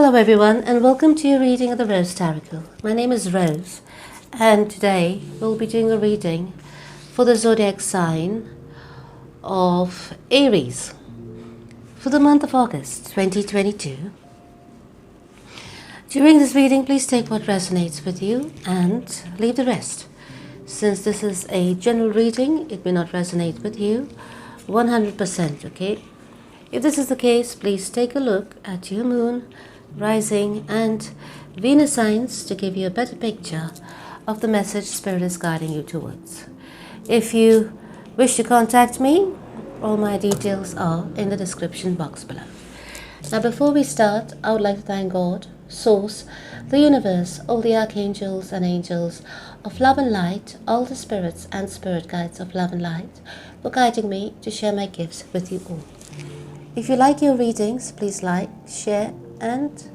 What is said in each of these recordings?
Hello everyone and welcome to your reading of the Rose Tarocle. My name is Rose and today we'll be doing a reading for the zodiac sign of Aries for the month of August 2022. During this reading, please take what resonates with you and leave the rest. Since this is a general reading, it may not resonate with you 100%, okay? If this is the case, please take a look at your moon, rising and Venus signs to give you a better picture of the message Spirit is guiding you towards. If you wish to contact me, all my details are in the description box below. Now before we start, I would like to thank God, Source, the universe, all the archangels and angels of love and light, all the spirits and spirit guides of love and light for guiding me to share my gifts with you all. If you like your readings, please like, share and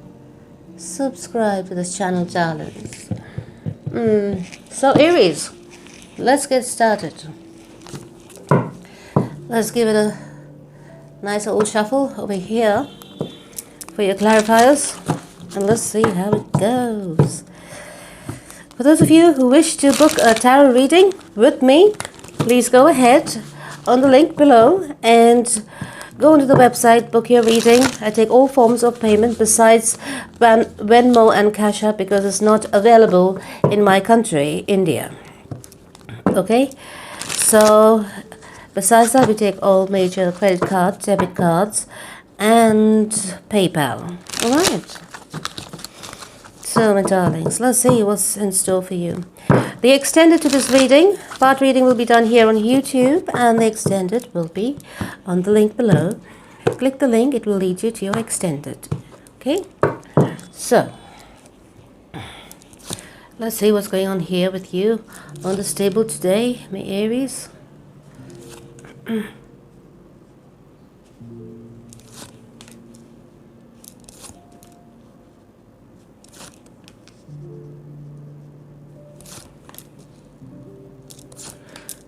subscribe to this channel, darlings. So Aries, let's get started. Let's give it a nice old shuffle over here for your clarifiers and let's see how it goes. For those of you who wish to book a tarot reading with me, please go ahead on the link below and go onto the website, book your reading. I take all forms of payment besides Venmo and Cash App because it's not available in my country, India. Okay? So, besides that, we take all major credit cards, debit cards, and PayPal. Alright. So, my darlings, let's see what's in store for you. The extended to this reading, part reading will be done here on YouTube and the extended will be on the link below. Click the link, it will lead you to your extended. Okay, so let's see what's going on here with you on this table today, my Aries.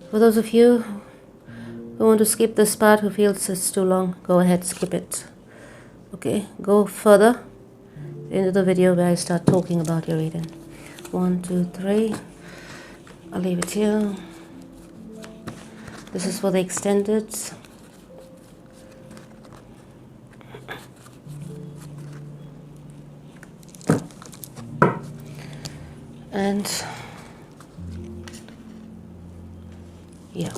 For those of you who want to skip this part, who feels it's too long, go ahead, skip it. Okay, go further into the video where I start talking about your reading. 1, 2, 3. I'll leave it here. This is for the extended. And yeah.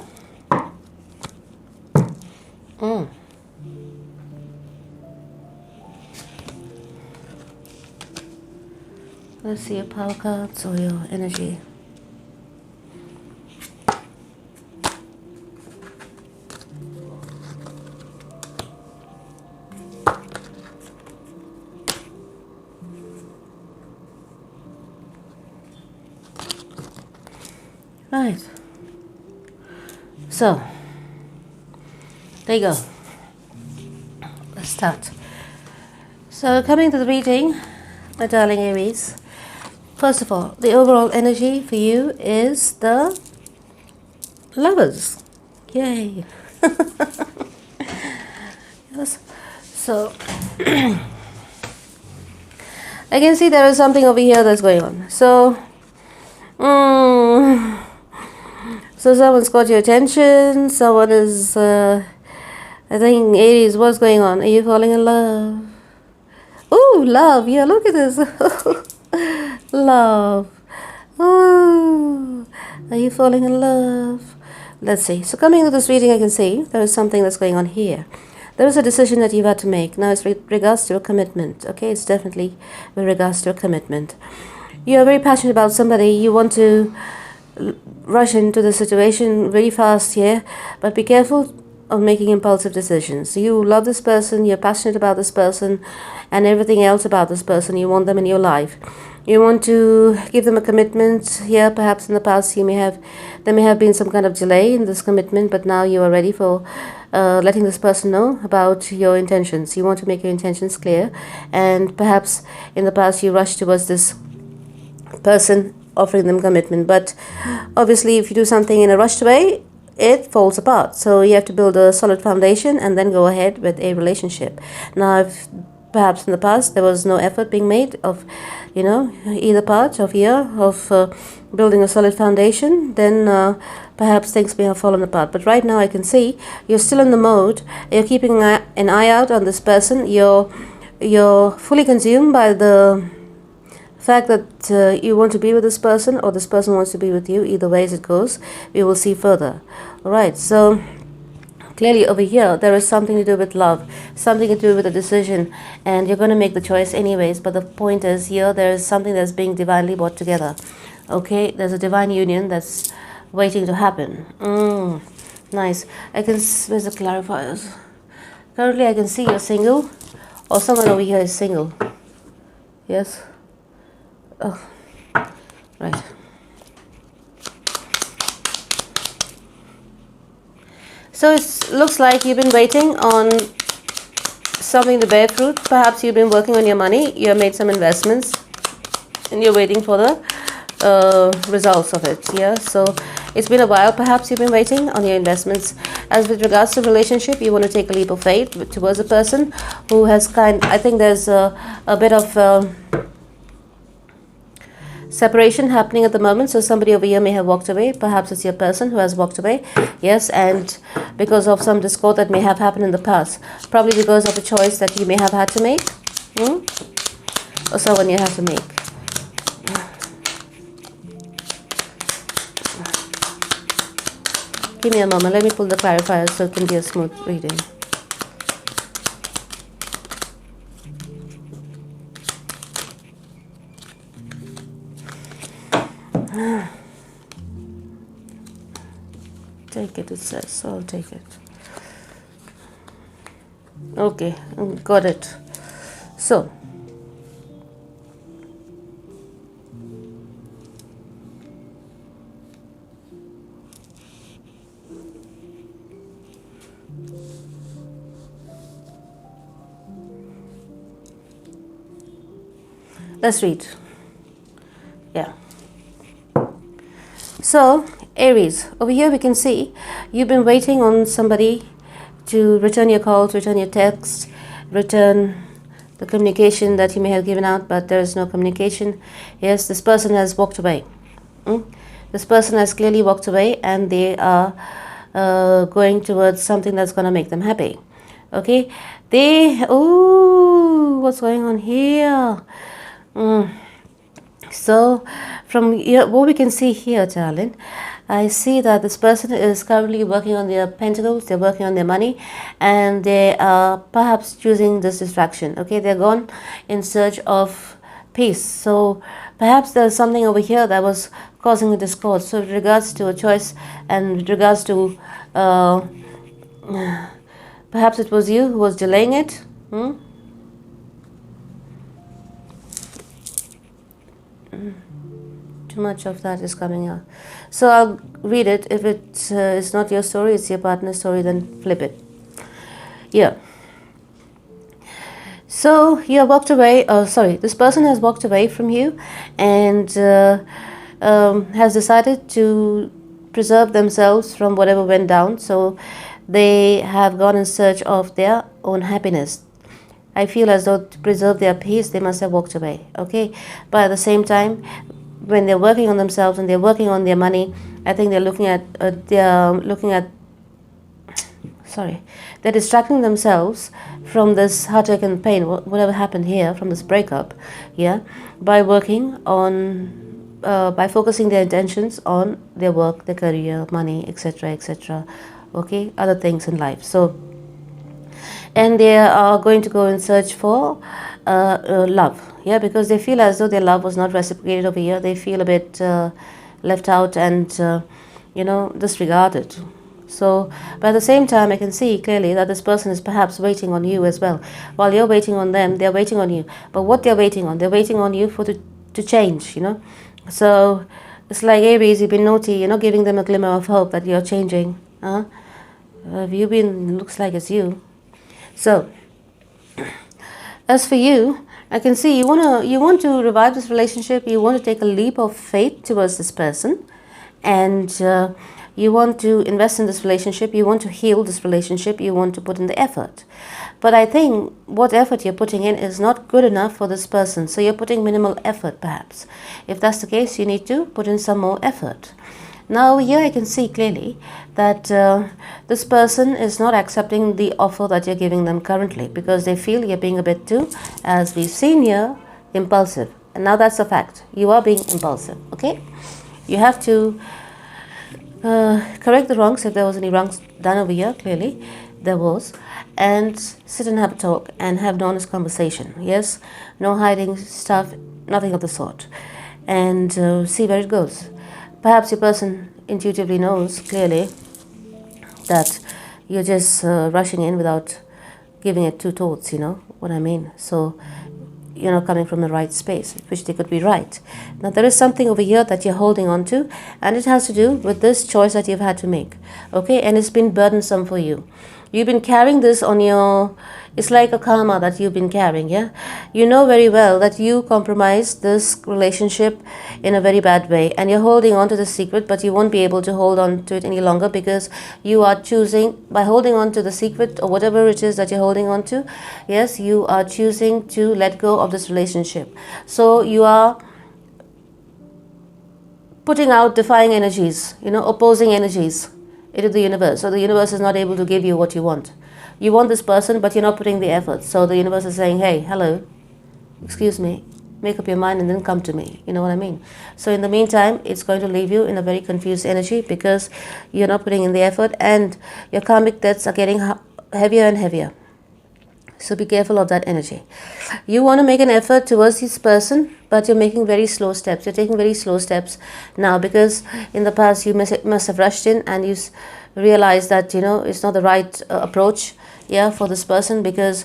Let's see your power cards or your energy. Right. So, there you go. Let's start. So, coming to the reading, my darling Aries, first of all, the overall energy for you is the Lovers. Yay. Yes. So, I can see there is something over here that's going on. So, so someone's got your attention, someone is, I think Aries, what's going on? Are you falling in love? Oh, love, yeah, look at this. Love. Oh, are you falling in love? Let's see. So coming to this reading, I can see there is something that's going on here. There is a decision that you've had to make. Now it's with regards to a commitment, okay? It's definitely with regards to a commitment. You are very passionate about somebody. You want to rush into the situation really fast here, but be careful of making impulsive decisions. You love this person, you're passionate about this person and everything else about this person. You want them in your life. You want to give them a commitment here. Perhaps in the past there may have been some kind of delay in this commitment, but now you are ready for letting this person know about your intentions. You want to make your intentions clear, and perhaps in the past you rushed towards this person offering them commitment, but obviously if you do something in a rushed way, it falls apart. So you have to build a solid foundation and then go ahead with a relationship. Now if perhaps in the past there was no effort being made of, you know, either part of here of building a solid foundation, then perhaps things may have fallen apart. But right now I can see you're still in the mode, you're keeping an eye out on this person, you're fully consumed by the fact that you want to be with this person, or this person wants to be with you. Either way as it goes, we will see further. All right, so clearly over here there is something to do with love, something to do with a decision, and you're going to make the choice anyways. But the point is, here there is something that's being divinely brought together. Okay, there's a divine union that's waiting to happen. Nice. I can, where's the clarifiers? Currently I can see you're single, or someone over here is single. Yes. Oh, right. So it looks like you've been waiting on something to bear fruit. Perhaps you've been working on your money, you have made some investments, and you're waiting for the results of it. Yeah, so it's been a while. Perhaps you've been waiting on your investments. As with regards to relationship, you want to take a leap of faith towards a person who has I think there's a bit of separation happening at the moment. So somebody over here may have walked away. Perhaps it's your person who has walked away. Yes, and because of some discord that may have happened in the past, probably because of a choice that you may have had to make, or someone you have to make. Give me a moment, let me pull the clarifier so it can be a smooth reading. Take it, it says, so I'll take it. Okay, got it. So, let's read. Yeah. So, Aries, over here we can see you've been waiting on somebody to return your calls, return your texts, return the communication that you may have given out, but there is no communication. Yes, this person has walked away. This person has clearly walked away, and they are going towards something that's going to make them happy. Okay, what's going on here? So from here, what we can see here, darling, I see that this person is currently working on their pentacles, they're working on their money, and they are perhaps choosing this distraction. Okay, they're gone in search of peace. So perhaps there's something over here that was causing a discord. So with regards to a choice, and with regards to perhaps it was you who was delaying it. Too much of that is coming out. So I'll read it. If it is not your story, it's your partner's story, then flip it. Yeah. So you have walked away, this person has walked away from you, and has decided to preserve themselves from whatever went down. So they have gone in search of their own happiness. I feel as though to preserve their peace, they must have walked away. Okay, but at the same time, when they're working on themselves and they're working on their money, I think they're they're distracting themselves from this heartache and pain, whatever happened here, from this breakup, yeah, by working on, by focusing their intentions on their work, their career, money, etc., etc., okay, other things in life. So, and they are going to go in search for love, yeah, because they feel as though their love was not reciprocated over here. They feel a bit left out and, disregarded. So, but at the same time, I can see clearly that this person is perhaps waiting on you as well. While you're waiting on them, they're waiting on you. But what they're waiting on you for to change, So, it's like Aries, you've been naughty, giving them a glimmer of hope that you're changing. Have you been, looks like it's you. So, as for you, I can see you want to revive this relationship. You want to take a leap of faith towards this person, and you want to invest in this relationship. You want to heal this relationship. You want to put in the effort. But I think what effort you're putting in is not good enough for this person. So you're putting minimal effort perhaps. If that's the case, you need to put in some more effort. Now here I can see clearly that this person is not accepting the offer that you're giving them currently, because they feel you're being a bit too, as we've seen here, impulsive. And now that's a fact. You are being impulsive, okay? You have to correct the wrongs if there was any wrongs done over here. Clearly there was. And sit and have a talk and have an honest conversation. Yes? No hiding stuff, nothing of the sort. And see where it goes. Perhaps your person intuitively knows clearly that you're just rushing in without giving it two thoughts, you know what I mean? So you're not coming from the right space, which they could be right. Now there is something over here that you're holding on to, and it has to do with this choice that you've had to make, okay? And it's been burdensome for you. You've been carrying this on your, it's like a karma that you've been carrying, yeah? You know very well that you compromised this relationship in a very bad way, and you're holding on to the secret, but you won't be able to hold on to it any longer, because you are choosing, by holding on to the secret or whatever it is that you're holding on to, yes, you are choosing to let go of this relationship. So you are putting out defying energies, you know, opposing energies into the universe. So the universe is not able to give you what you want. You want this person, but you're not putting the effort. So the universe is saying, hey, hello, excuse me, make up your mind and then come to me. You know what I mean? So in the meantime, it's going to leave you in a very confused energy, because you're not putting in the effort, and your karmic debts are getting heavier and heavier. So be careful of that energy. You want to make an effort towards this person, but you're making very slow steps. You're taking very slow steps now, because in the past you must have rushed in and you realized that, you know, it's not the right approach, yeah, for this person, because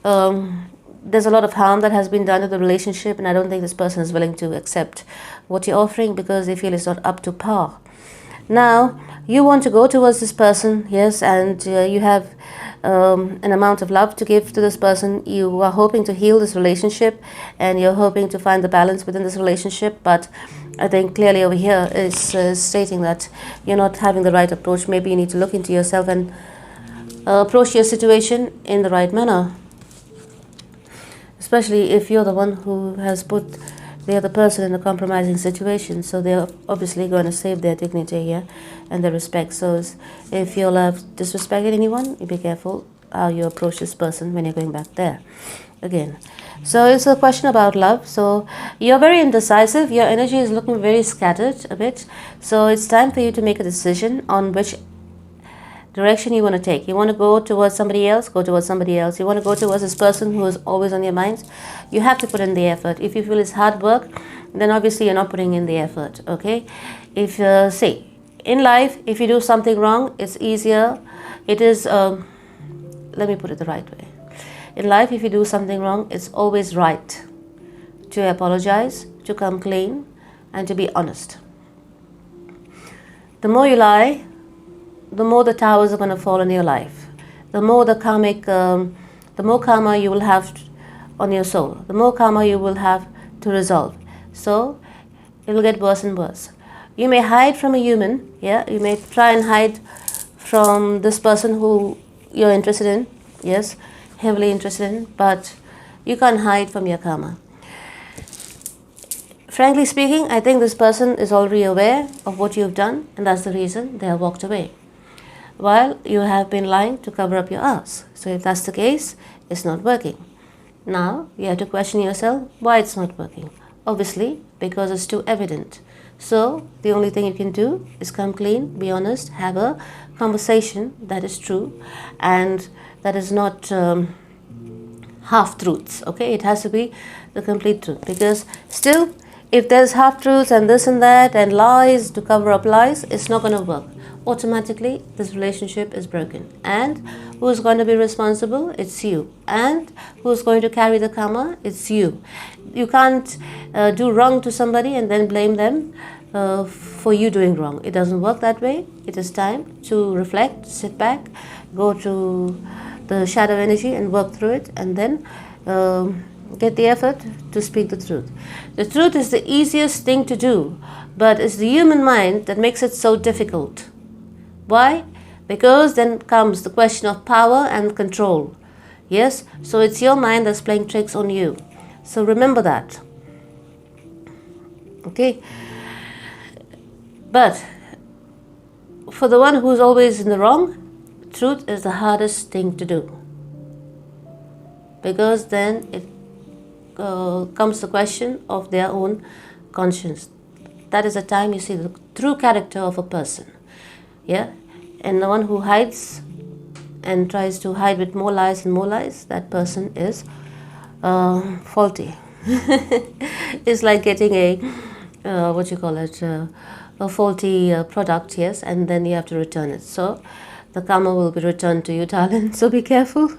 there's a lot of harm that has been done to the relationship, and I don't think this person is willing to accept what you're offering, because they feel it's not up to par. Now you want to go towards this person, yes, and you have an amount of love to give to this person. You are hoping to heal this relationship, and you're hoping to find the balance within this relationship, but I think clearly over here is stating that you're not having the right approach. Maybe you need to look into yourself and approach your situation in the right manner, especially if you're the one who has put the other person in a compromising situation. So they're obviously going to save their dignity here and their respect. So if you'll have disrespected anyone, you be careful how you approach this person when you're going back there again. So it's a question about love. So you're very indecisive. Your energy is looking very scattered a bit. So it's time for you to make a decision on which direction you want to take. You want to go towards somebody else, go towards somebody else. You want to go towards this person who is always on your mind. You have to put in the effort. If you feel it's hard work, then obviously you're not putting in the effort, okay? If, say, in life, if you do something wrong, it's easier. It is, let me put it the right way. In life, if you do something wrong, it's always right to apologize, to come clean, and to be honest. The more you lie, the more the towers are going to fall in your life. The more the karmic, the more karma you will have on your soul. The more karma you will have to resolve. So it will get worse and worse. You may hide from a human, yeah. You may try and hide from this person who you're interested in, yes, heavily interested in, but you can't hide from your karma. Frankly speaking, I think this person is already aware of what you've done, and that's the reason they have walked away, while you have been lying to cover up your ass. So if that's the case, it's not working. Now you have to question yourself why it's not working. Obviously, because it's too evident. So the only thing you can do is come clean, be honest, have a conversation that is true and that is not half-truths, okay? It has to be the complete truth, because still, if there's half-truths and this and that and lies to cover up lies, it's not going to work. Automatically, this relationship is broken. And who's going to be responsible? It's you. And who's going to carry the karma? It's you. You can't do wrong to somebody and then blame them for you doing wrong. It doesn't work that way. It is time to reflect, sit back, go to the shadow energy and work through it, and then get the effort to speak the truth. The truth is the easiest thing to do, but it's the human mind that makes it so difficult. Why? Because then comes the question of power and control. Yes, so it's your mind that's playing tricks on you. So remember that. Okay. But for the one who's always in the wrong, truth is the hardest thing to do. Because then it comes the question of their own conscience. That is the time you see the true character of a person. Yeah? And the one who hides and tries to hide with more lies and more lies, that person is faulty. It's like getting a, a faulty product, yes, and then you have to return it. So the karma will be returned to you, darling. So be careful.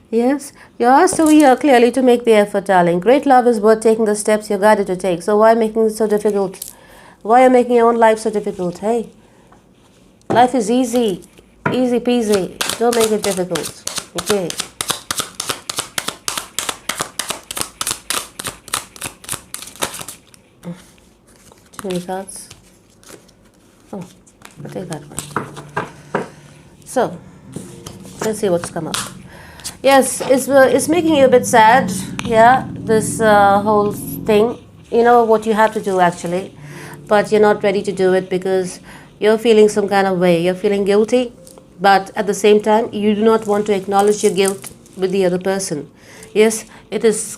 Yes, you're asked over here clearly to make the effort, darling. Great love is worth taking the steps you're guided to take. So why making it so difficult? Why are you making your own life so difficult? Hey, life is easy. Easy peasy. Don't make it difficult. Okay. Too many cards. Oh, I'll take that one. So, let's see what's come up. Yes, it's making you a bit sad. Yeah, this whole thing. You know what you have to do actually, but you're not ready to do it because you're feeling some kind of way. You're feeling guilty. But at the same time, you do not want to acknowledge your guilt with the other person. Yes, it is,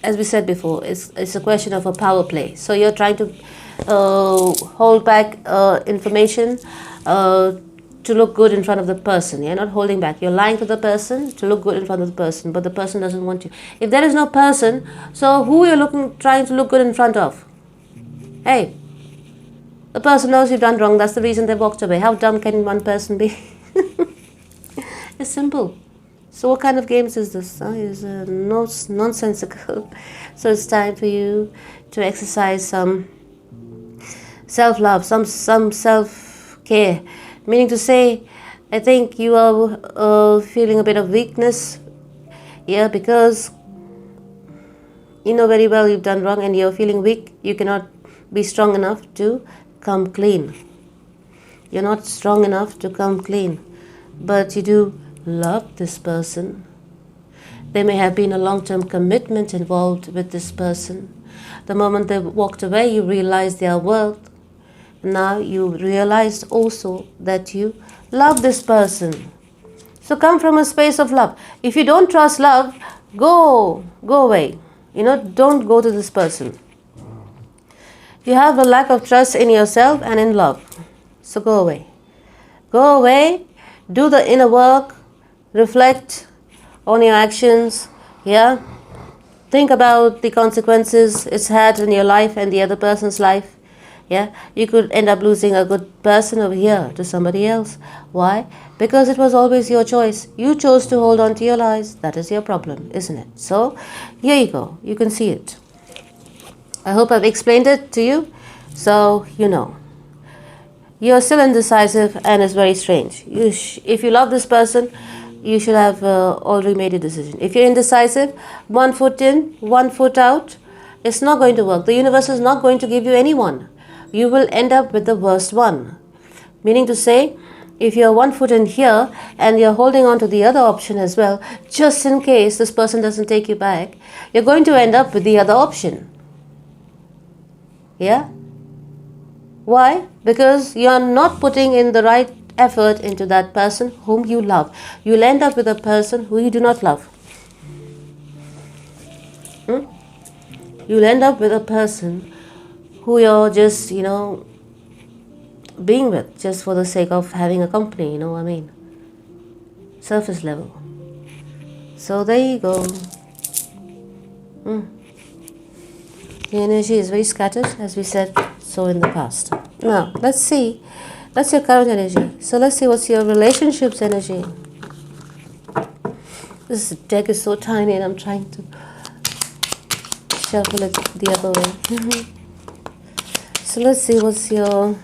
as we said before, it's a question of a power play. So you're trying to hold back information to look good in front of the person. You're not holding back. You're lying to the person to look good in front of the person, but the person doesn't want you. If there is no person, so who you're trying to look good in front of? Hey, the person knows you've done wrong. That's the reason they walked away. How dumb can one person be? It's simple. So what kind of games is this? It's nonsensical. So it's time for you to exercise some self-love, some self-care. Meaning to say, I think you are feeling a bit of weakness. Yeah, because you know very well you've done wrong and you're feeling weak. You cannot be strong enough to come clean. You're not strong enough to come clean. But you do love this person. There may have been a long-term commitment involved with this person. The moment they walked away, you realized their worth. Now you realized also that you love this person. So come from a space of love. If you don't trust love, go away. Don't go to this person. You have a lack of trust in yourself and in love. So go away. Go away, do the inner work, reflect on your actions, yeah? Think about the consequences it's had in your life and the other person's life, yeah? You could end up losing a good person over here to somebody else. Why? Because it was always your choice. You chose to hold on to your lies. That is your problem, isn't it? So, here you go. You can see it. I hope I've explained it to you, so you know. You're still indecisive and it's very strange. If you love this person, you should have already made a decision. If you're indecisive, 1 foot in, 1 foot out, it's not going to work. The universe is not going to give you anyone. You will end up with the worst one. Meaning to say, if you're 1 foot in here and you're holding on to the other option as well, just in case this person doesn't take you back, you're going to end up with the other option. Yeah? Why? Because you're not putting in the right effort into that person whom you love. You'll end up with a person who you do not love. You'll end up with a person who you're just, being with just for the sake of having a company, you know what I mean? Surface level. So there you go. The energy is very scattered, as we said so in the past. Now, let's see. That's your current energy. So let's see what's your relationships energy. This deck is so tiny and I'm trying to shuffle it the other way. So let's see what's your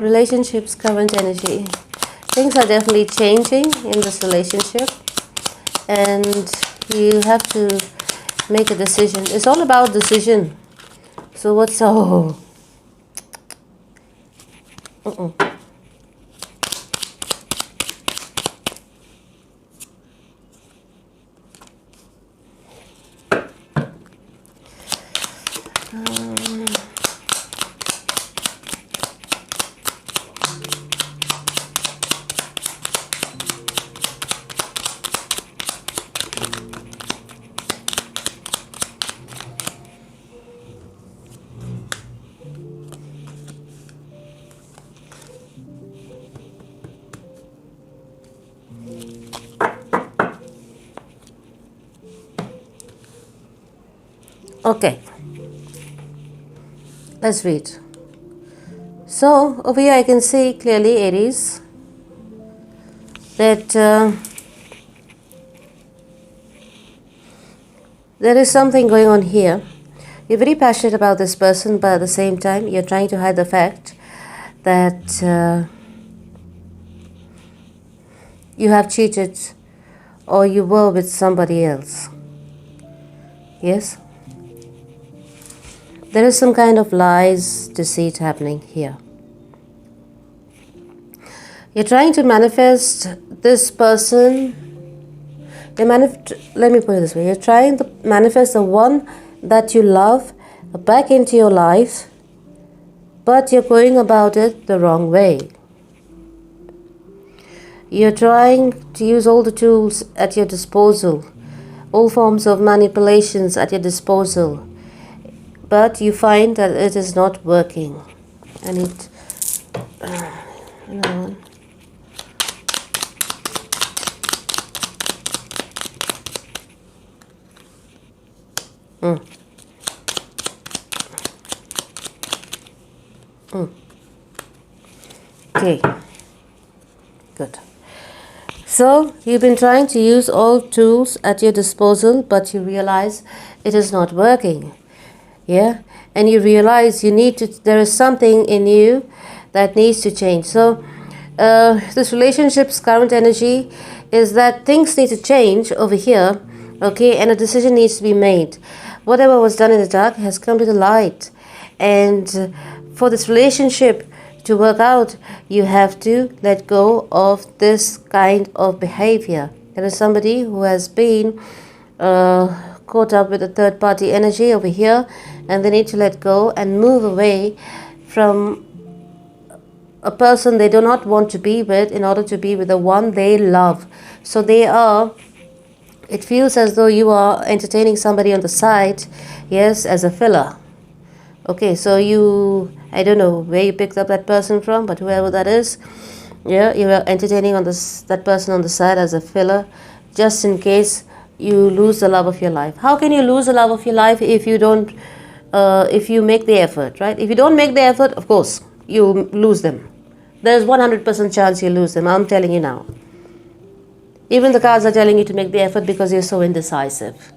relationships current energy. Things are definitely changing in this relationship and you have to make a decision. It's all about decision. So what's Okay, let's read. So over here I can see clearly, Aries, that there is something going on here. You're very passionate about this person, but at the same time you're trying to hide the fact that you have cheated or you were with somebody else. Yes? There is some kind of lies, deceit happening here. You're trying to manifest this person. Let me put it this way. You're trying to manifest the one that you love back into your life, but you're going about it the wrong way. You're trying to use all the tools at your disposal, all forms of manipulations at your disposal, but you find that it is not working. I need another one. Okay, good. So you've been trying to use all tools at your disposal, but you realize it is not working. Yeah, and you realize there is something in you that needs to change. So this relationship's current energy is that things need to change over here, okay, and a decision needs to be made. Whatever was done in the dark has come to the light, and for this relationship to work out, you have to let go of this kind of behavior. There is somebody who has been caught up with a third party energy over here, and they need to let go and move away from a person they do not want to be with in order to be with the one they love. So it feels as though you are entertaining somebody on the side, yes, as a filler. Okay, so I don't know where you picked up that person from, but whoever that is, yeah, you are entertaining that person on the side as a filler, just in case you lose the love of your life. How can you lose the love of your life if you don't, if you make the effort, right? If you don't make the effort, of course, you lose them. There's 100% chance you lose them, I'm telling you now. Even the cards are telling you to make the effort because you're so indecisive.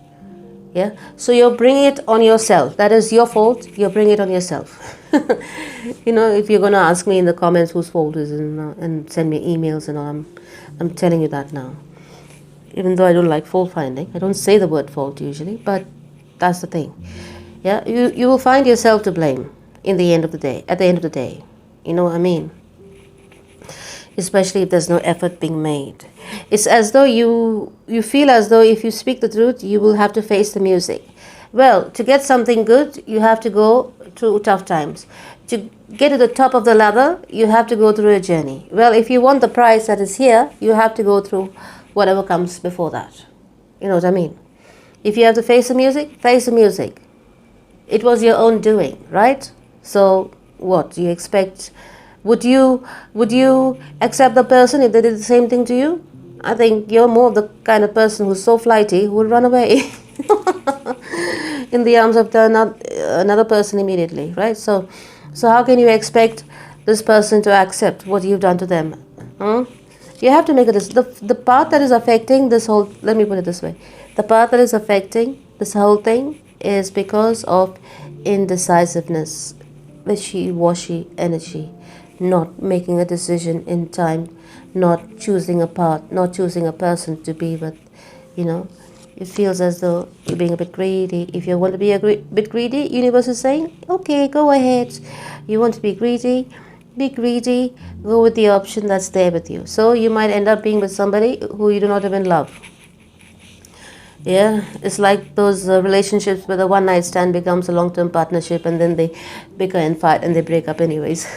Yeah, so you're bringing it on yourself. That is your fault. You're bringing it on yourself. You know, if you're going to ask me in the comments whose fault is and send me emails and all, I'm telling you that now. Even though I don't like fault finding, I don't say the word fault usually, but that's the thing. Yeah, you will find yourself to blame in the end of the day. At the end of the day, you know what I mean? Especially if there's no effort being made. It's as though you feel as though if you speak the truth, you will have to face the music. Well, to get something good, you have to go through tough times. To get to the top of the ladder, you have to go through a journey. Well, if you want the prize that is here, you have to go through whatever comes before that. You know what I mean? If you have to face the music, face the music. It was your own doing, right? So what do you expect? Would you accept the person if they did the same thing to you? I think you're more of the kind of person who's so flighty who would run away in the arms of another person immediately, right? So how can you expect this person to accept what you've done to them? You have to make it the part that is affecting this whole. Let me put it this way: the part that is affecting this whole thing is because of indecisiveness, wishy-washy energy. Not making a decision in time, not choosing a path, not choosing a person to be with, you know. It feels as though you're being a bit greedy. If you want to be a bit greedy, universe is saying, okay, go ahead. You want to be greedy, go with the option that's there with you. So you might end up being with somebody who you do not even love. Yeah, it's like those relationships where the one night stand becomes a long term partnership and then they bicker and fight and they break up anyways.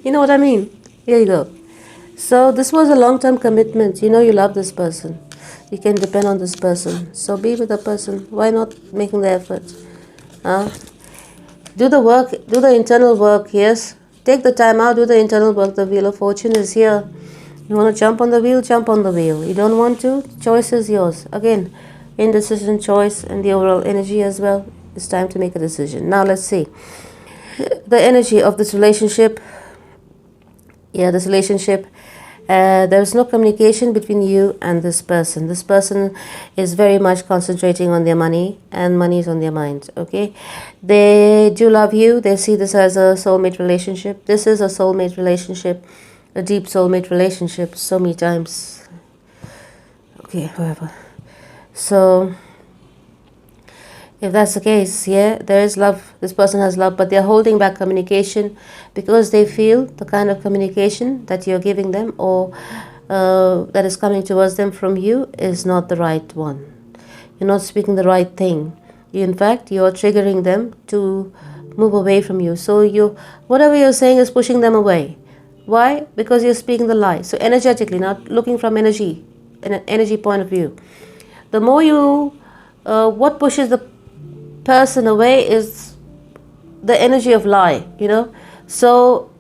You know what I mean? Here you go. So this was a long term commitment. You know you love this person. You can depend on this person. So be with the person. Why not making the effort? Do the work, do the internal work, yes. Take the time out, do the internal work. The Wheel of Fortune is here. You want to jump on the wheel, jump on the wheel. You don't want to, choice is yours. Again, indecision, choice, and the overall energy as well. It's time to make a decision. Now let's see. The energy of this relationship. Yeah, this relationship. There's no communication between you and this person. This person is very much concentrating on their money, and money is on their mind. Okay, they do love you. They see this as a soulmate relationship. This is a soulmate relationship, a deep soulmate relationship. So many times. Okay, whatever. So if that's the case, yeah, there is love. This person has love, but they're holding back communication because they feel the kind of communication that you're giving them or that is coming towards them from you is not the right one. You're not speaking the right thing. In fact, you're triggering them to move away from you. So whatever you're saying is pushing them away. Why? Because you're speaking the lie. So energetically, not looking from energy, in an energy point of view. The more you, what pushes the person away is the energy of lie, you know. So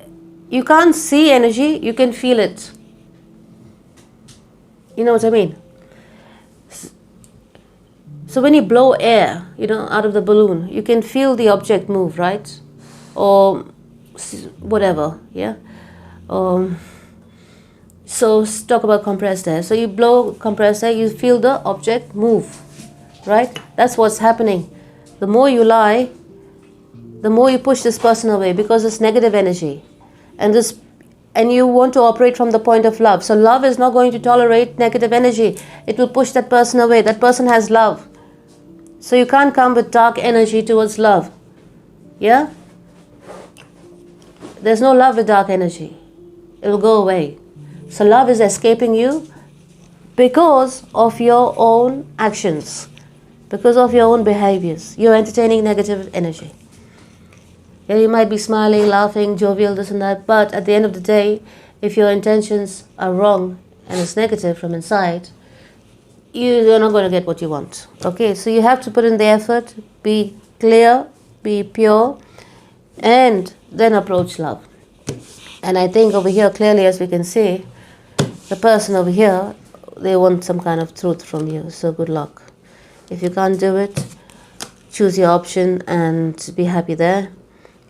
you can't see energy, you can feel it. You know what I mean? So when you blow air, you know, out of the balloon, you can feel the object move, right? Or whatever, yeah. So let's talk about compressed air. So you blow compressed air, you feel the object move, right? That's what's happening. The more you lie, the more you push this person away because it's negative energy. And you want to operate from the point of love. So love is not going to tolerate negative energy. It will push that person away. That person has love. So you can't come with dark energy towards love. Yeah? There's no love with dark energy. It will go away. So love is escaping you because of your own actions. Because of your own behaviors. You're entertaining negative energy. Yeah, you might be smiling, laughing, jovial, this and that, but at the end of the day, if your intentions are wrong and it's negative from inside, you're not going to get what you want. Okay, so you have to put in the effort, be clear, be pure, and then approach love. And I think over here, clearly as we can see, the person over here, they want some kind of truth from you, so good luck. If you can't do it, choose your option and be happy there.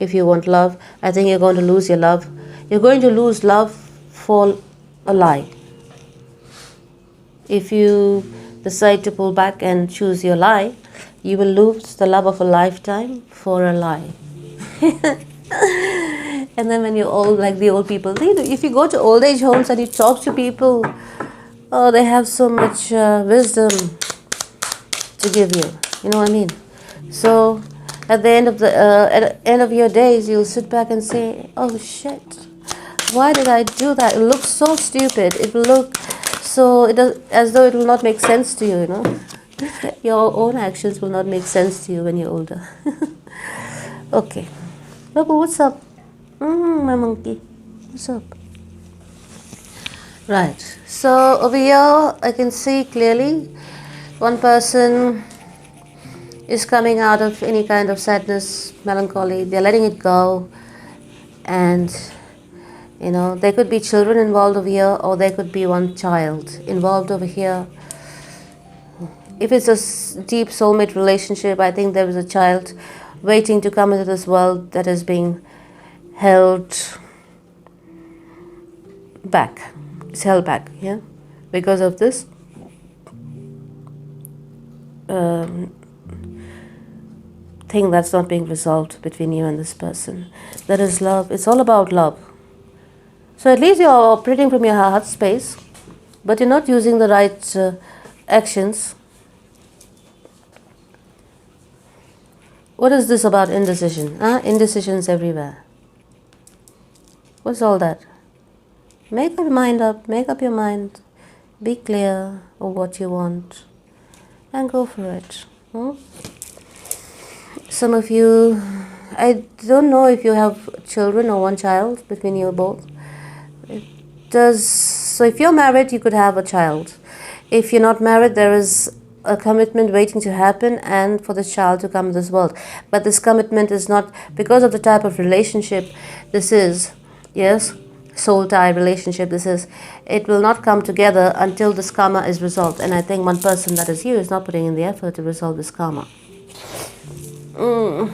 If you want love, I think you're going to lose your love. You're going to lose love for a lie. If you decide to pull back and choose your lie, you will lose the love of a lifetime for a lie. And then when you're old, like the old people, if you go to old age homes and you talk to people, oh, they have so much wisdom to give you. You know what I mean? So at the end of your days, you'll sit back and say, oh shit, why did I do that? It looks so stupid. It will look so, as though it will not make sense to you, you know. Your own actions will not make sense to you when you're older. Okay. Lobo, what's up? My monkey. What's up? Right. So over here, I can see clearly one person is coming out of any kind of sadness, melancholy. They're letting it go. And, you know, there could be children involved over here, or there could be one child involved over here. If it's a deep soulmate relationship, I think there is a child waiting to come into this world that is being held back. It's held back, yeah, because of this thing that's not being resolved between you and this person. That is love. It's all about love. So at least you're operating from your heart space, but you're not using the right actions. What is this about indecision? Indecisions everywhere. What's all that? Make up your mind up. Make up your mind. Be clear of what you want and go for it. Some of you, I don't know if you have children or one child between you both. So if you're married, you could have a child. If you're not married, there is a commitment waiting to happen and for the child to come to this world. But this commitment is not because of the type of relationship this is. Yes, soul tie relationship this is. It will not come together until this karma is resolved. And I think one person, that is you, is not putting in the effort to resolve this karma. So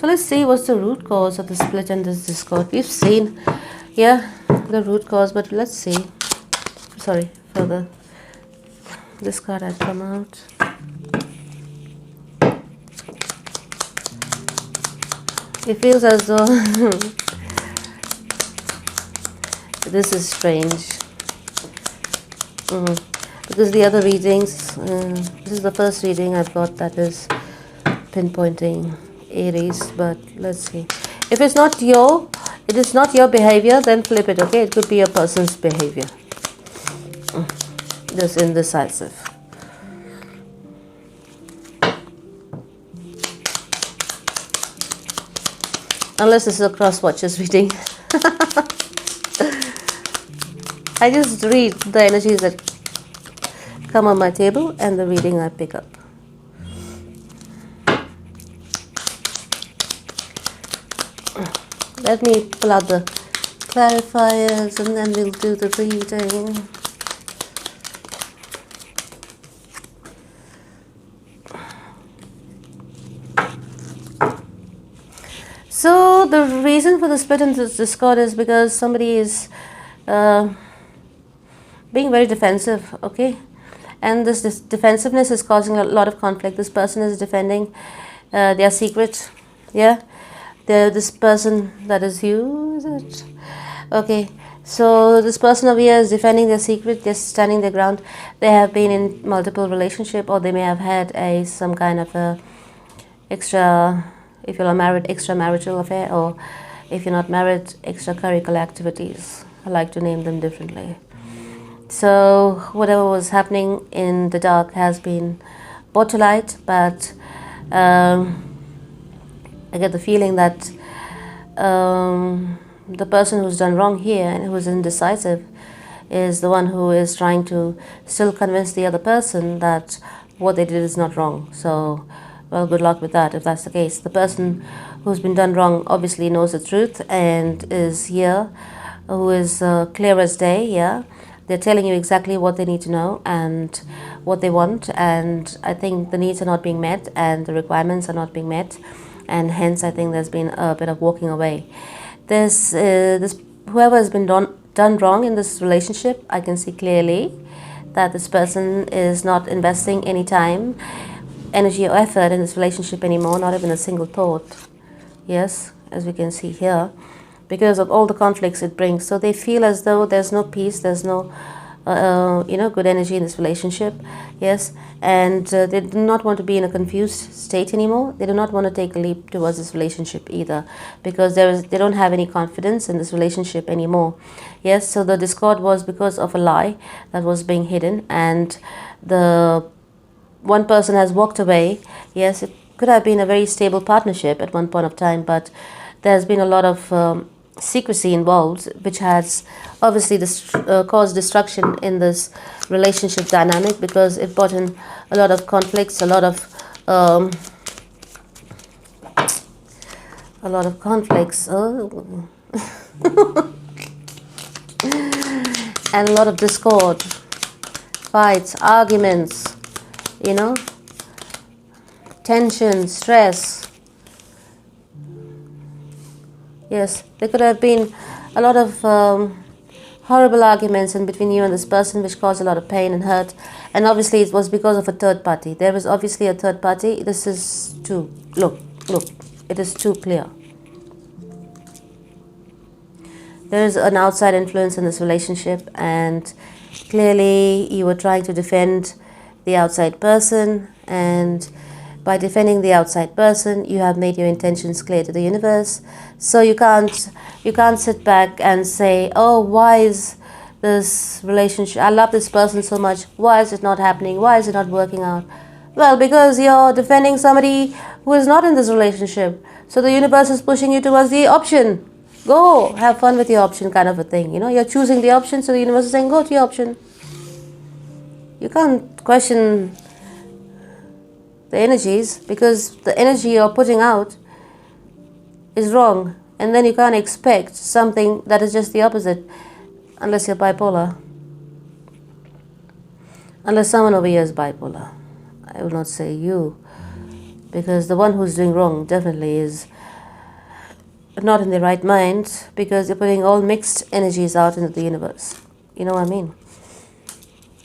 let's see what's the root cause of the split and this discord. We've seen, yeah, the root cause, but let's see. Sorry, further. This card had come out. It feels as though this is strange. Because the other readings, this is the first reading I've got that is pinpointing Aries, but let's see. If it's not it is not your behavior, then flip it, okay? It could be a person's behavior. Just indecisive. Unless this is a cross watches reading. I just read the energies that come on my table and the reading I pick up. Let me pull out the clarifiers and then we'll do the reading. So the reason for the split in this discord is because somebody is being very defensive, okay? And this defensiveness is causing a lot of conflict. This person is defending their secret, yeah? This person, that is you, is it? Okay, so this person over here is defending their secret, they're standing their ground. They have been in multiple relationship, or they may have had some kind of a extra, if you're married, extramarital affair, or if you're not married, extracurricular activities. I like to name them differently. So whatever was happening in the dark has been brought to light, but I get the feeling that the person who's done wrong here and who's indecisive is the one who is trying to still convince the other person that what they did is not wrong. So, well, good luck with that if that's the case. The person who's been done wrong obviously knows the truth and is here, who is clear as day, yeah. They're telling you exactly what they need to know and what they want, and I think the needs are not being met and the requirements are not being met, and hence I think there's been a bit of walking away. This whoever has been done wrong in this relationship, I can see clearly that this person is not investing any time, energy or effort in this relationship anymore, not even a single thought. Yes, as we can see here, because of all the conflicts it brings. So they feel as though there's no peace, there's no good energy in this relationship. Yes, and they do not want to be in a confused state anymore. They do not want to take a leap towards this relationship either, because they don't have any confidence in this relationship anymore. Yes, so the discord was because of a lie that was being hidden, and the one person has walked away. Yes, it could have been a very stable partnership at one point of time, but there's been a lot of secrecy involved, which has obviously caused destruction in this relationship dynamic, because it brought in a lot of conflicts, a lot of conflicts, and a lot of discord, fights, arguments, tension, stress. Yes, there could have been a lot of horrible arguments in between you and this person, which caused a lot of pain and hurt. And obviously it was because of a third party. There was obviously a third party. This is too, look, it is too clear. There is an outside influence in this relationship, and clearly you were trying to defend the outside person, and by defending the outside person, you have made your intentions clear to the universe. So you can't sit back and say, oh, why is this relationship. I love this person so much. Why is it not happening? Why is it not working out? Well, because you're defending somebody who is not in this relationship. So the universe is pushing you towards the option. Go, have fun with your option, kind of a thing. You know, you're choosing the option, so the universe is saying, go to your option. You can't question the energies, because the energy you're putting out is wrong. And then you can't expect something that is just the opposite, unless you're bipolar. Unless someone over here is bipolar. I will not say you, because the one who's doing wrong definitely is not in the right mind, because you're putting all mixed energies out into the universe. You know what I mean?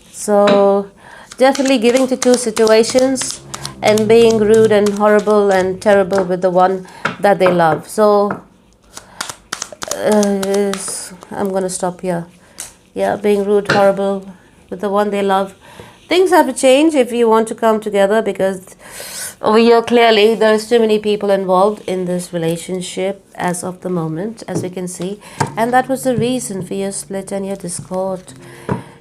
So definitely giving to two situations and being rude and horrible and terrible with the one that they love. So I'm going to stop here. Yeah, being rude, horrible with the one they love. Things have to change if you want to come together, because over here clearly there's too many people involved in this relationship as of the moment, as we can see. And that was the reason for your split and your discord.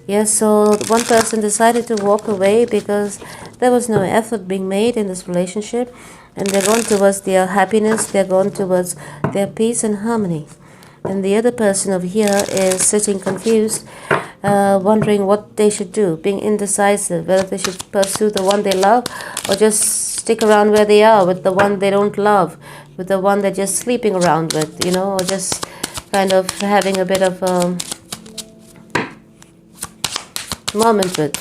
Yes, so one person decided to walk away because there was no effort being made in this relationship, and they're going towards their happiness, they're going towards their peace and harmony. And the other person over here is sitting confused, wondering what they should do, being indecisive, whether they should pursue the one they love or just stick around where they are with the one they don't love, with the one they're just sleeping around with, you know, or just kind of having a bit of moment with,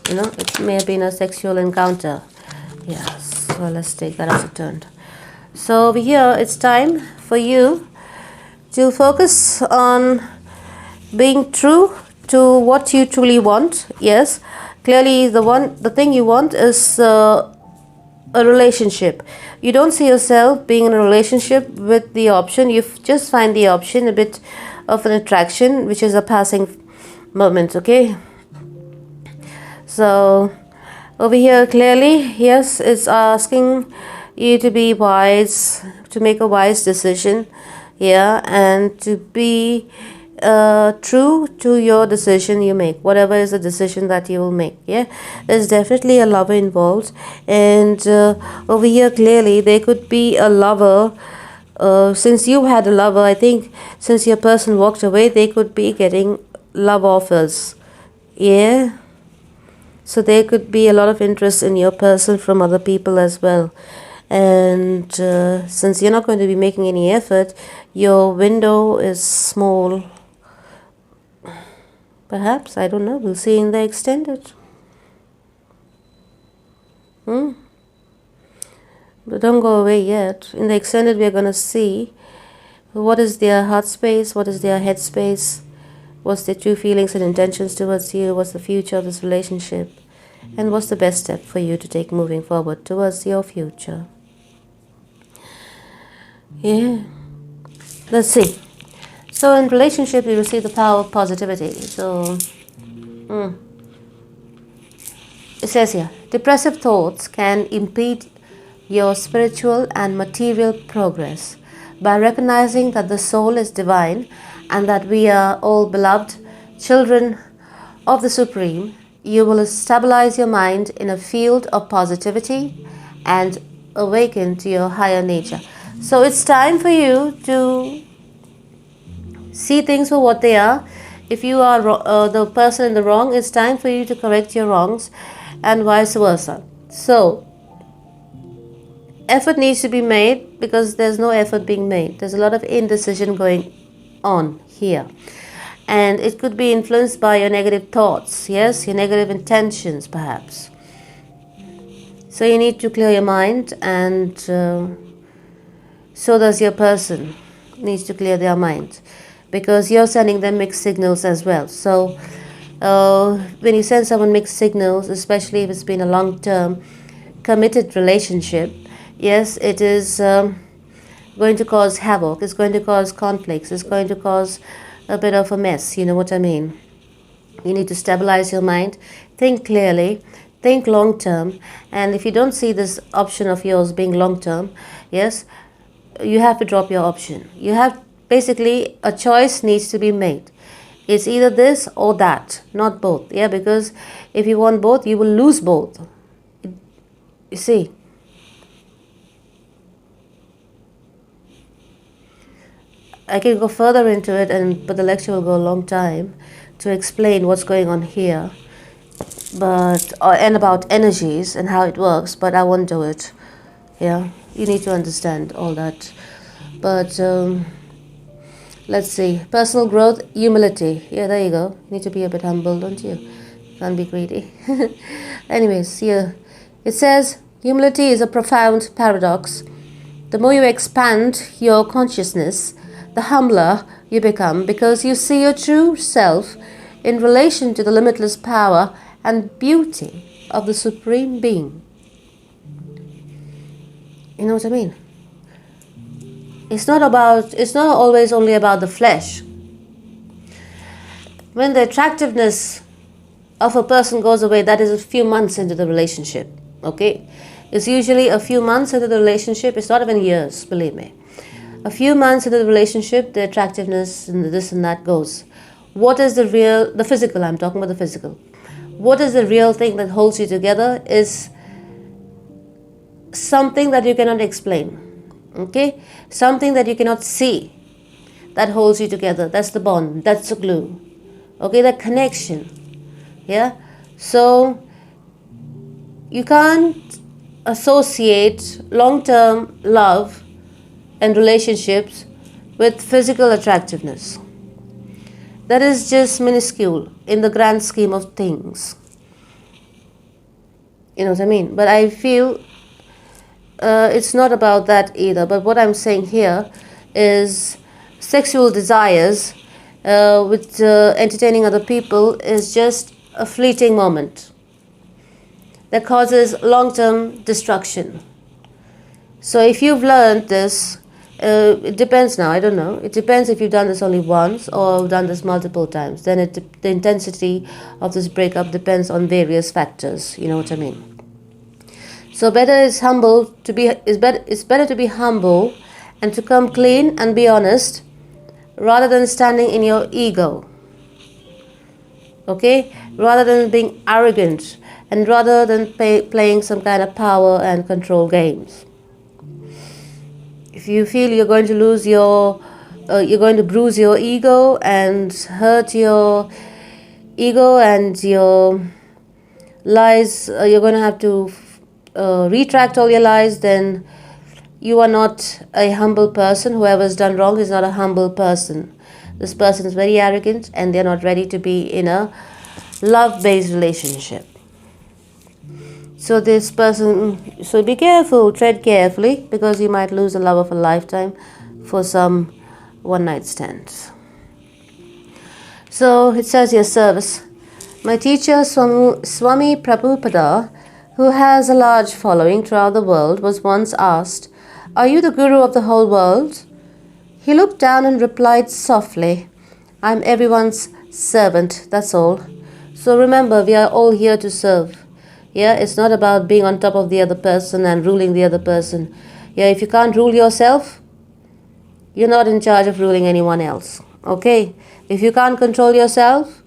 you know. It may have been a sexual encounter. Yes, well, let's take that as a turn. So over here, it's time for you to focus on being true to what you truly want. Yes, clearly the thing you want is a relationship. You don't see yourself being in a relationship with the option. You just find the option a bit of an attraction, which is a passing moment. Okay, so over here clearly, yes, it's asking you to be wise, to make a wise decision, yeah, and to be true to your decision you make, whatever is the decision that you will make. Yeah, there's definitely a lover involved, and over here clearly there could be a lover. Since you had a lover, I think since your person walked away, they could be getting love offers. Yeah, so there could be a lot of interest in your person from other people as well. And since you're not going to be making any effort, your window is small. Perhaps, I don't know, we'll see in the extended. But don't go away yet. In the extended, we're going to see what is their heart space, what is their head space, what's their true feelings and intentions towards you, what's the future of this relationship, and what's the best step for you to take moving forward towards your future. Yeah, let's see. So in relationship, you will see the power of positivity. So it says here, depressive thoughts can impede your spiritual and material progress. By recognizing that the soul is divine and that we are all beloved children of the Supreme, you will stabilize your mind in a field of positivity and awaken to your higher nature. So it's time for you to see things for what they are. If you are the person in the wrong, it's time for you to correct your wrongs, and vice versa. So effort needs to be made, because there's no effort being made. There's a lot of indecision going on here, and it could be influenced by your negative thoughts. Yes, your negative intentions perhaps. So you need to clear your mind, and so does your person needs to clear their mind, because you're sending them mixed signals as well. So when you send someone mixed signals, especially if it's been a long-term committed relationship, yes, it is going to cause havoc, it's going to cause conflicts, it's going to cause a bit of a mess, you know what I mean. You need to stabilize your mind, think clearly, think long-term, and if you don't see this option of yours being long-term, yes, you have to drop your option. You have, basically, a choice needs to be made. It's either this or that, not both. Yeah, because if you want both, you will lose both. You see. I can go further into it, but the lecture will go a long time to explain what's going on here, and about energies and how it works. But I won't do it. Yeah, you need to understand all that. But let's see. Personal growth, humility. Yeah, there you go. You need to be a bit humble, don't you? Can't be greedy. Anyways, here it says humility is a profound paradox. The more you expand your consciousness, the humbler you become, because you see your true self in relation to the limitless power and beauty of the Supreme Being. You know what I mean? It's not always only about the flesh. When the attractiveness of a person goes away, that is a few months into the relationship. Okay? It's usually a few months into the relationship. It's not even years, believe me. A few months into the relationship, the attractiveness and this and that goes. What is the physical, I'm talking about the physical. What is the real thing that holds you together is something that you cannot explain. Okay? Something that you cannot see that holds you together. That's the bond. That's the glue. Okay? That connection. Yeah? So, you can't associate long-term love and relationships with physical attractiveness. That is just minuscule in the grand scheme of things. You know what I mean? But I feel it's not about that either. But what I'm saying here is sexual desires with entertaining other people is just a fleeting moment that causes long-term destruction. So if you've learned this, it depends now, I don't know. It depends if you've done this only once or done this multiple times. Then the intensity of this breakup depends on various factors. You know what I mean? So it's better to be humble and to come clean and be honest rather than standing in your ego. Okay? Rather than being arrogant and rather than playing some kind of power and control games. If you feel you're going to you're going to bruise your ego and hurt your ego and your lies, you're going to have to retract all your lies, then you are not a humble person. Whoever's done wrong is not a humble person. This person is very arrogant and they're not ready to be in a love-based relationship. So so be careful, tread carefully, because you might lose the love of a lifetime for some one-night stands. So it says here, service. My teacher, Swami Prabhupada, who has a large following throughout the world, was once asked, "Are you the guru of the whole world?" He looked down and replied softly, "I'm everyone's servant, that's all." So remember, we are all here to serve. Yeah, it's not about being on top of the other person and ruling the other person. Yeah, if you can't rule yourself, you're not in charge of ruling anyone else. Okay? If you can't control yourself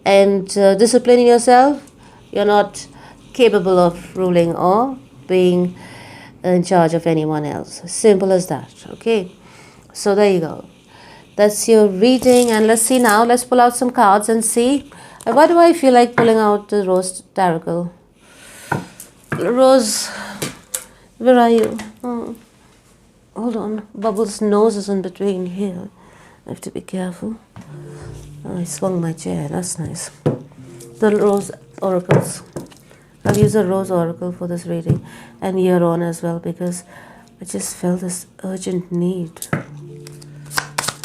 and disciplining yourself, you're not capable of ruling or being in charge of anyone else. Simple as that. Okay? So there you go. That's your reading. And let's see now. Let's pull out some cards and see. Why do I feel like pulling out the ROSE Tarocle? Rose, where are you? Oh, hold on. Bubbles' nose is in between here. I have to be careful. I swung my chair. That's nice. The Rose Oracles. I'll use a Rose Oracle for this reading and year on as well, because I just felt this urgent need.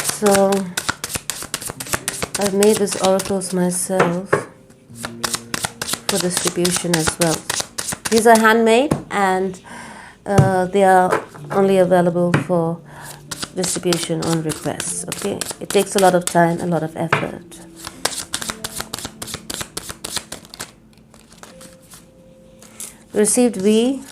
So I've made these oracles myself for distribution as well. These are handmade and they are only available for distribution on request. Okay, it takes a lot of time, a lot of effort. Received V.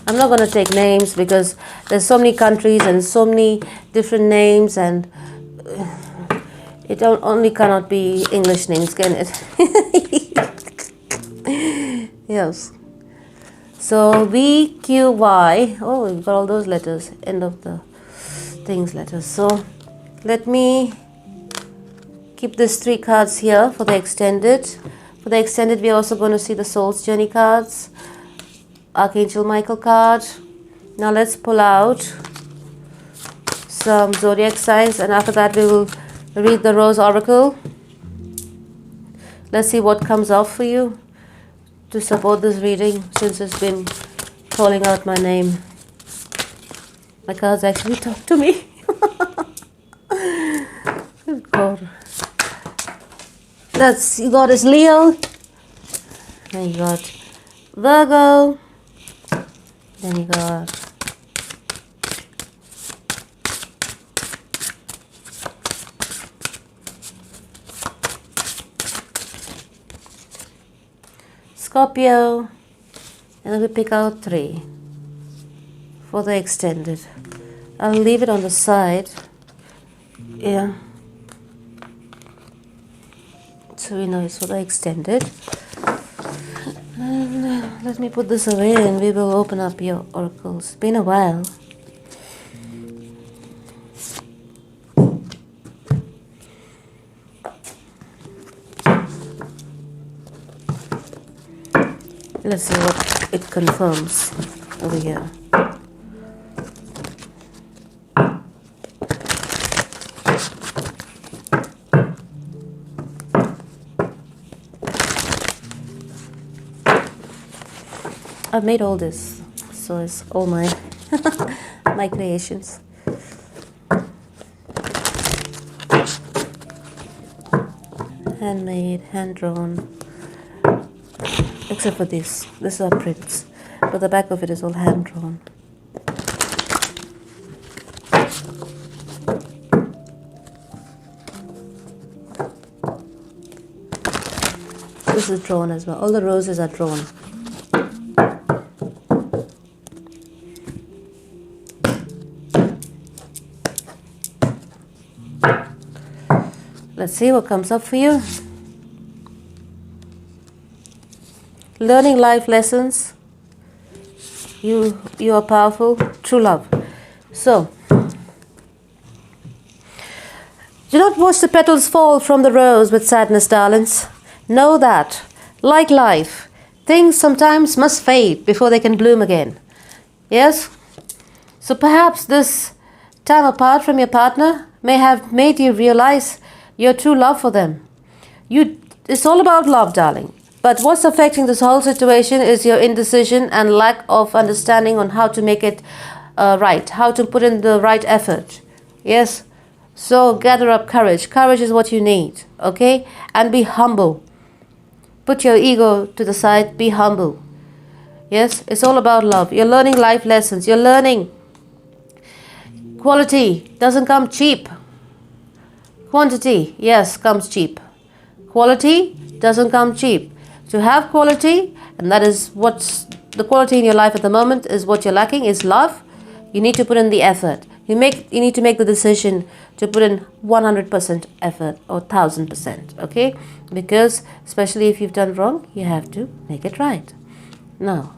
I'm not going to take names because there's so many countries and so many different names, and it only cannot be English names, can it? Yes. So VQY. Oh, we've got all those letters. End of the things letters. So let me keep these 3 cards here for the extended. For the extended, we're also going to see the Soul's Journey cards. Archangel Michael card. Now let's pull out some zodiac signs, and after that we will read the Rose Oracle. Let's see what comes off for you to support this reading, since it's been calling out my name. My cards actually talk to me. Good God. You got is Leo. Then you got Virgo. Then you got Scorpio, and then we pick out 3 for the extended. I'll leave it on the side, yeah, so we know it's for the extended. And let me put this away and we will open up your oracles. It's been a while. Let's see what it confirms over here. I've made all this, so it's all my my creations. Handmade, hand-drawn. Except for this. These are prints. But the back of it is all hand-drawn. This is drawn as well. All the roses are drawn. Let's see what comes up for you. Learning life lessons. You are powerful. True love. So, do not watch the petals fall from the rose with sadness, darlings. Know that, like life, things sometimes must fade before they can bloom again. Yes? So perhaps this time apart from your partner may have made you realize your true love for them. It's all about love, darling. But what's affecting this whole situation is your indecision and lack of understanding on how to make it right, how to put in the right effort. Yes? So gather up courage. Courage is what you need, okay? And be humble. Put your ego to the side. Be humble. Yes? It's all about love. You're learning life lessons. You're learning quality doesn't come cheap. Quantity, yes, comes cheap. Quality doesn't come cheap. To have quality, and that is what's the quality in your life at the moment, is what you're lacking, is love. You need to put in the effort. You need to make the decision to put in 100% effort or 1000%, okay? Because especially if you've done wrong, you have to make it right. Now,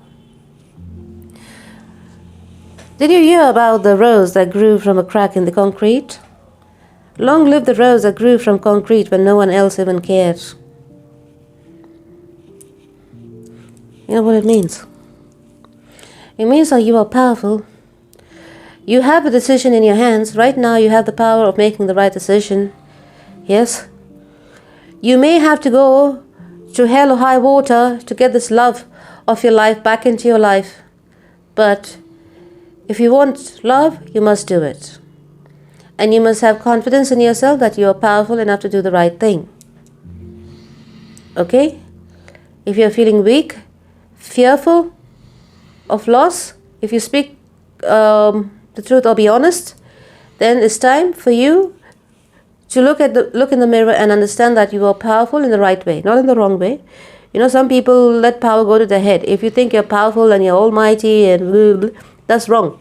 did you hear about the rose that grew from a crack in the concrete? Long live the rose that grew from concrete when no one else even cared. You know what it means? It means that you are powerful. You have a decision in your hands. Right now you have the power of making the right decision. Yes? You may have to go through hell or high water to get this love of your life back into your life. But if you want love, you must do it. And you must have confidence in yourself that you are powerful enough to do the right thing. Okay? If you're feeling weak, fearful of loss, if you speak the truth or be honest, then it's time for you to look in the mirror and understand that you are powerful in the right way, not in the wrong way. You know, some people let power go to their head. If you think you're powerful and you're almighty and blah, blah, blah, that's wrong.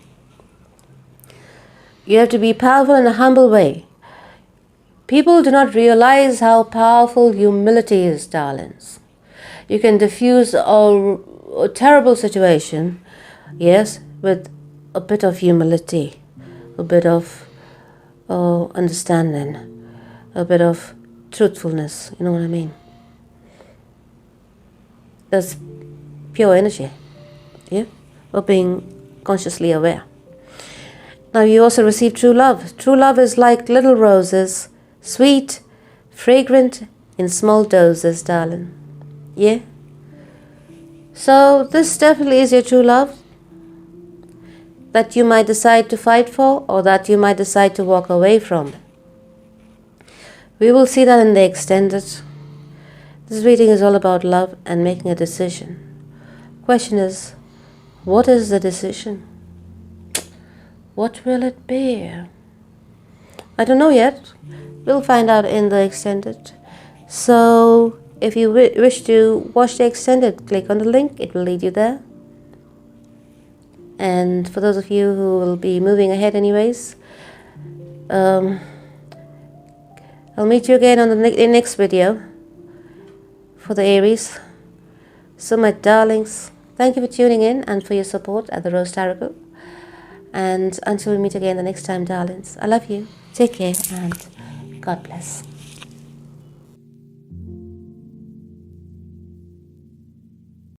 You have to be powerful in a humble way. People do not realize how powerful humility is, darlings. You can diffuse a terrible situation, yes, with a bit of humility, a bit of understanding, a bit of truthfulness, you know what I mean? That's pure energy, yeah, of being consciously aware. Now you also receive true love. True love is like little roses, sweet, fragrant, in small doses, darling. Yeah? So this definitely is your true love that you might decide to fight for, or that you might decide to walk away from. We will see that in the extended. This reading is all about love and making a decision. Question is, what is the decision? What will it be? I don't know yet. We'll find out in the extended. So if you wish to watch the extended, click on the link. It will lead you there. And for those of you who will be moving ahead anyways, I'll meet you again on the next video for the Aries. So my darlings, thank you for tuning in and for your support at the Rose Taracle. And until we meet again the next time, darlings, I love you. Take care and God bless.